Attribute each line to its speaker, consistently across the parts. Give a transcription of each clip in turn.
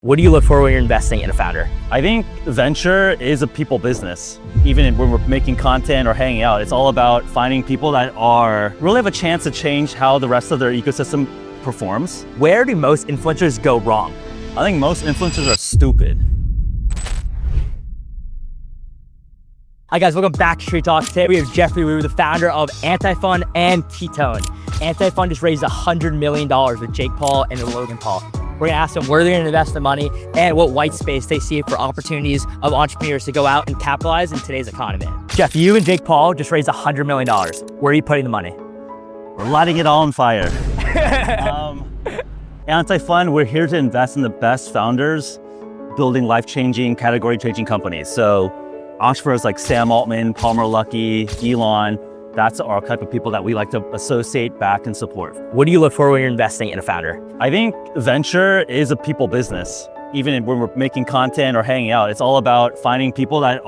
Speaker 1: What do you look for when you're investing in a founder?
Speaker 2: I think venture is a people business. Even when we're making content or hanging out, it's all about finding people that really have a chance to change how the rest of their ecosystem performs.
Speaker 1: Where do most influencers go wrong?
Speaker 2: I think most influencers are stupid.
Speaker 1: Hi guys, welcome back to Street Talk. Today we have Geoffrey Woo, the founder of Anti-Fund and Ketone. Anti-Fund just raised $100 million with Jake Paul and Logan Paul. We're gonna ask them where they're gonna invest the money and what white space they see for opportunities of entrepreneurs to go out and capitalize in today's economy. Jeff, you and Jake Paul just raised $100 million. Where are you putting the money?
Speaker 2: We're lighting it all on fire. Anti-Fund, we're here to invest in the best founders building life-changing, category-changing companies. So entrepreneurs like Sam Altman, Palmer Luckey, Elon, that's our type of people that we like to associate, back, and support.
Speaker 1: What do you look for when you're investing in a founder?
Speaker 2: I think venture is a people business. Even when we're making content or hanging out, it's all about finding people that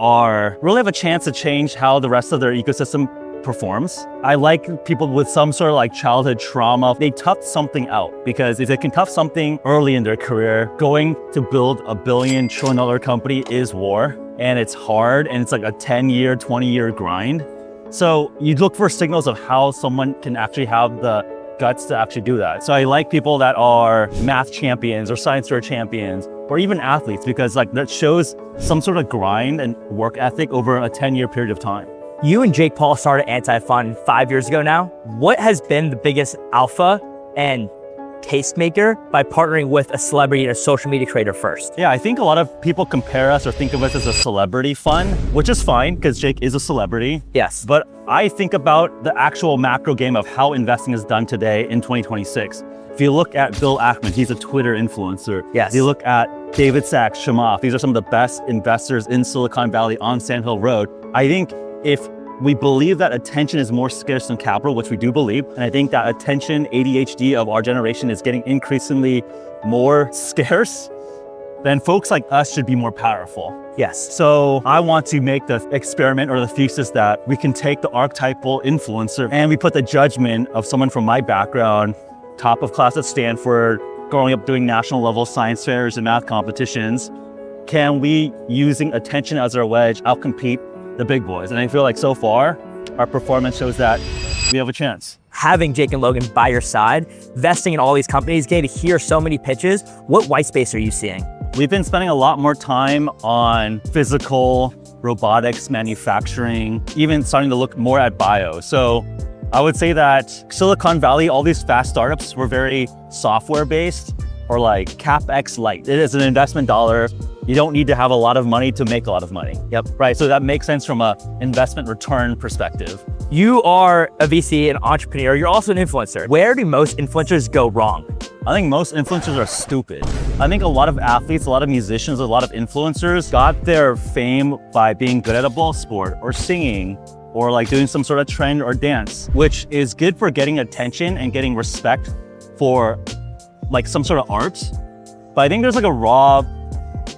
Speaker 2: really have a chance to change how the rest of their ecosystem performs. I like people with some sort of like childhood trauma. They tough something out, because if they can tough something early in their career, going to build a billion, trillion-dollar company is war, and it's hard, and it's like a 10-year, 20-year grind. So you look for signals of how someone can actually have the guts to actually do that. So I like people that are math champions or science fair champions, or even athletes, because like that shows some sort of grind and work ethic over a 10-year period of time.
Speaker 1: You and Jake Paul started Anti-Fund 5 years ago now. What has been the biggest alpha and tastemaker by partnering with a celebrity and a social media creator first?
Speaker 2: Yeah, I think a lot of people compare us or think of us as a celebrity fund, which is fine because Jake is a celebrity.
Speaker 1: Yes.
Speaker 2: But I think about the actual macro game of how investing is done today in 2026. If you look at Bill Ackman, he's a Twitter influencer.
Speaker 1: Yes.
Speaker 2: If you look at David Sachs, Chamath, these are some of the best investors in Silicon Valley on Sand Hill Road. I think if we believe that attention is more scarce than capital, which we do believe, and I think that attention, ADHD of our generation is getting increasingly more scarce, then folks like us should be more powerful.
Speaker 1: Yes.
Speaker 2: So I want to make the experiment or the thesis that we can take the archetypal influencer and we put the judgment of someone from my background, top of class at Stanford, growing up doing national level science fairs and math competitions. Can we, using attention as our wedge, outcompete the big boys? And I feel like so far, our performance shows that we have a chance.
Speaker 1: Having Jake and Logan by your side, investing in all these companies, getting to hear so many pitches, what white space are you seeing?
Speaker 2: We've been spending a lot more time on physical, robotics, manufacturing, even starting to look more at bio. So I would say that Silicon Valley, all these fast startups were very software based or like CapEx light. It is an investment dollar. You don't need to have a lot of money to make a lot of money.
Speaker 1: Yep.
Speaker 2: Right, so that makes sense from a investment return perspective.
Speaker 1: You are a VC, an entrepreneur, you're also an influencer. Where do most influencers go wrong?
Speaker 2: I think most influencers are stupid. I think a lot of athletes, a lot of musicians, a lot of influencers got their fame by being good at a ball sport or singing or like doing some sort of trend or dance, which is good for getting attention and getting respect for like some sort of art. But I think there's like a raw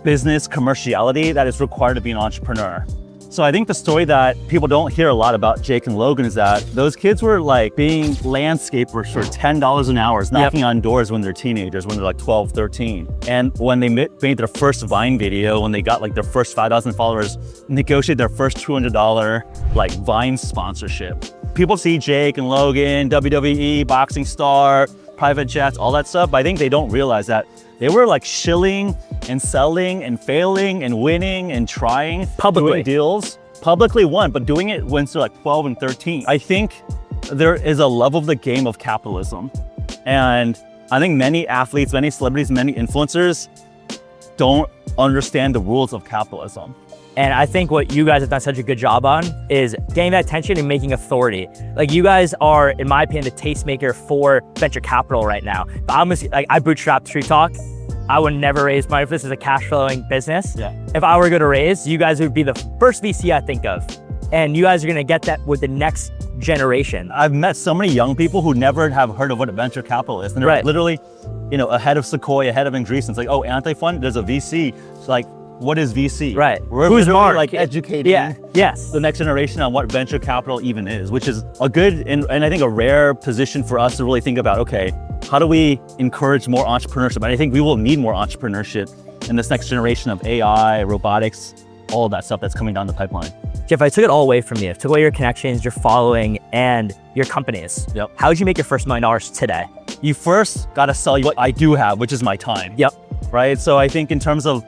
Speaker 2: business commerciality that is required to be an entrepreneur. So I think the story that people don't hear a lot about Jake and Logan is that those kids were like being landscapers for $10 an hour, knocking on doors when they're teenagers, when they're like 12, 13. And when they made their first Vine video, when they got like their first 5,000 followers, negotiated their first $200 like Vine sponsorship. People see Jake and Logan, WWE, boxing star, private jets, all that stuff, but I think they don't realize that they were like shilling and selling and failing and winning and trying
Speaker 1: publicly
Speaker 2: doing deals. Publicly won, but doing it when they're like 12 and 13. I think there is a love of the game of capitalism. And I think many athletes, many celebrities, many influencers don't understand the rules of capitalism.
Speaker 1: And I think what you guys have done such a good job on is getting that attention and making authority. Like you guys are, in my opinion, the tastemaker for venture capital right now. But I bootstrapped Street Talk. I would never raise money if this is a cash flowing business.
Speaker 2: Yeah.
Speaker 1: If I were going to raise, you guys would be the first VC I think of. And you guys are going to get that with the next generation.
Speaker 2: I've met so many young people who never have heard of what a venture capital is. And they're literally, ahead of Sequoia, ahead of Andreessen. It's like, oh, Anti-Fund, there's a VC. It's like, what is VC?
Speaker 1: Right.
Speaker 2: We're
Speaker 1: Who's Mark?
Speaker 2: Like educating the next generation on what venture capital even is, which is a good and I think a rare position for us to really think about, okay, how do we encourage more entrepreneurship? And I think we will need more entrepreneurship in this next generation of AI, robotics, all of that stuff that's coming down the pipeline.
Speaker 1: Jeff, I took it all away from you. Took away your connections, your following, and your companies.
Speaker 2: Yep.
Speaker 1: How did you make your first $1 million today?
Speaker 2: You first got to sell what I do have, which is my time.
Speaker 1: Yep.
Speaker 2: Right. So I think in terms of,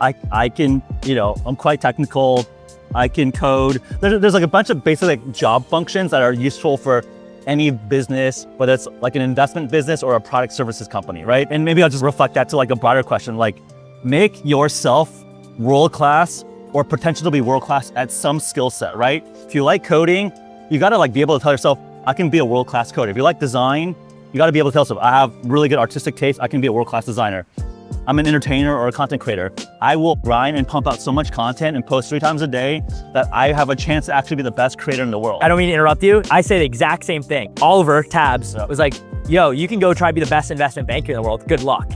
Speaker 2: I can, I'm quite technical. I can code. There's like a bunch of basic like job functions that are useful for any business, whether it's like an investment business or a product services company, right? And maybe I'll just reflect that to like a broader question, like make yourself world-class or potential to be world-class at some skill set, right? If you like coding, you gotta like be able to tell yourself, I can be a world-class coder. If you like design, you gotta be able to tell yourself, I have really good artistic taste, I can be a world-class designer. I'm an entertainer or a content creator. I will grind and pump out so much content and post 3 times a day that I have a chance to actually be the best creator in the world.
Speaker 1: I don't mean to interrupt you. I say the exact same thing. Oliver Tabs was like, yo, you can go try to be the best investment banker in the world. Good luck.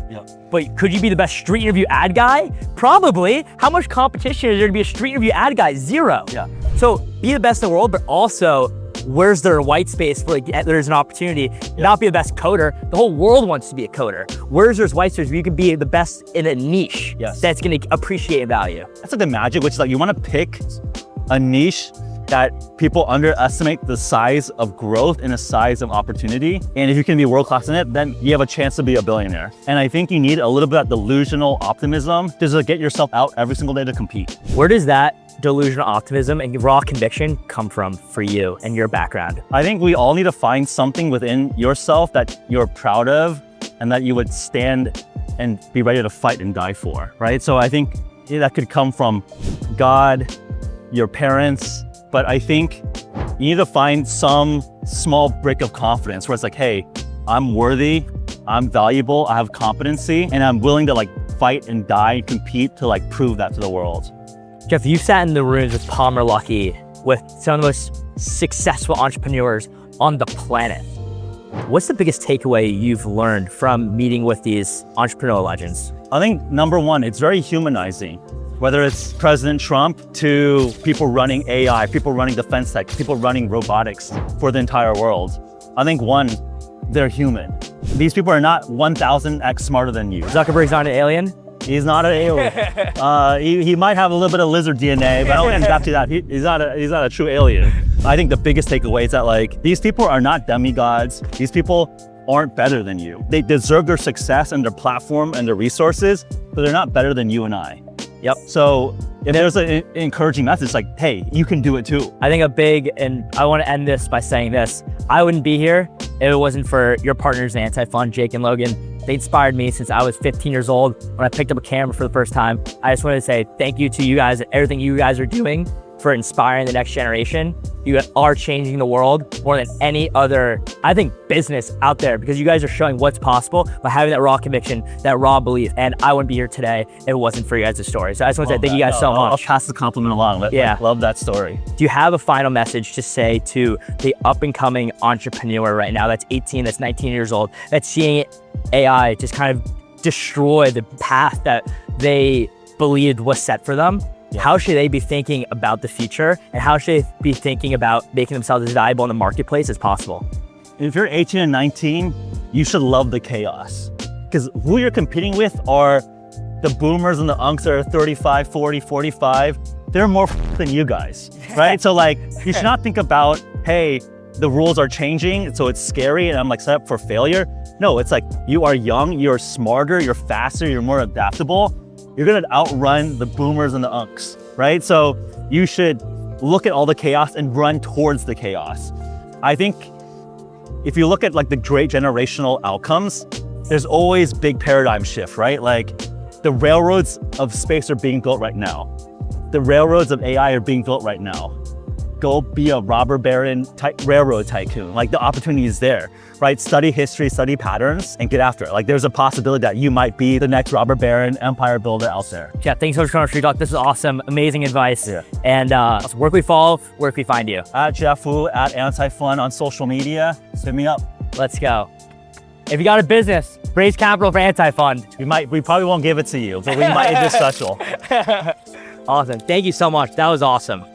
Speaker 1: But could you be the best street interview ad guy? Probably. How much competition is there to be a street interview ad guy? 0. So be the best in the world, but also where's there a white space for like there's an opportunity, not be the best coder. The whole world wants to be a coder. Where's there's white space where you can be the best in a niche that's gonna appreciate value.
Speaker 2: That's like the magic, which is like you wanna pick a niche that people underestimate the size of growth and the size of opportunity. And if you can be world-class in it, then you have a chance to be a billionaire. And I think you need a little bit of delusional optimism to just get yourself out every single day to compete.
Speaker 1: Where does that delusional optimism and raw conviction come from for you and your background?
Speaker 2: I think we all need to find something within yourself that you're proud of and that you would stand and be ready to fight and die for, right? So I think that could come from God, your parents, but I think you need to find some small brick of confidence where it's like, hey, I'm worthy, I'm valuable, I have competency, and I'm willing to like fight and die and compete to like prove that to the world.
Speaker 1: Jeff, you sat in the rooms with Palmer Luckey, with some of the most successful entrepreneurs on the planet. What's the biggest takeaway you've learned from meeting with these entrepreneurial legends?
Speaker 2: I think number one, it's very humanizing. Whether it's President Trump to people running AI, people running defense tech, people running robotics for the entire world. I think one, they're human. These people are not 1,000x smarter than you.
Speaker 1: Zuckerberg's not an alien?
Speaker 2: He's not an alien. He might have a little bit of lizard DNA, but I don't think after that, he's not a true alien. I think the biggest takeaway is that like, these people are not demigods. These people aren't better than you. They deserve their success and their platform and their resources, but they're not better than you and I. So if there's an encouraging message like, hey, you can do it too.
Speaker 1: I think and I want to end this by saying this, I wouldn't be here if it wasn't for your partners in Anti-Fund, Jake and Logan. They inspired me since I was 15 years old when I picked up a camera for the first time. I just wanted to say thank you to you guys and everything you guys are doing for inspiring the next generation. You are changing the world more than any other, I think, business out there, because you guys are showing what's possible by having that raw conviction, that raw belief. And I wouldn't be here today if it wasn't for you guys' story. So I just want to say thank you guys so much.
Speaker 2: I'll pass the compliment along. Love that story.
Speaker 1: Do you have a final message to say to the up and coming entrepreneur right now that's 18, that's 19 years old, that's seeing AI just kind of destroy the path that they believed was set for them? How should they be thinking about the future, and how should they be thinking about making themselves as valuable in the marketplace as possible?
Speaker 2: If you're 18 and 19, you should love the chaos, because who you're competing with are the boomers and the unks that are 35, 40, 45. They're more than you guys, right? So like, you should not think about, hey, the rules are changing, so it's scary and I'm like set up for failure. No, it's like, you are young, you're smarter, you're faster, you're more adaptable. You're gonna outrun the boomers and the unks, right? So you should look at all the chaos and run towards the chaos. I think if you look at like the great generational outcomes, there's always big paradigm shift, right? Like the railroads of space are being built right now. The railroads of AI are being built right now. Go be a robber baron type railroad tycoon. Like the opportunity is there, right? Study history, study patterns, and get after it. Like there's a possibility that you might be the next robber baron, empire builder out there.
Speaker 1: Yeah, thanks so much for coming on Street Talk. This is awesome, amazing advice. And where can we follow, where can we find you?
Speaker 2: At Geoff Woo, at Anti-Fund on social media. Hit me up.
Speaker 1: Let's go. If you got a business, raise capital for Anti-Fund.
Speaker 2: We probably won't give it to you, but we might do special.
Speaker 1: Awesome, thank you so much. That was awesome.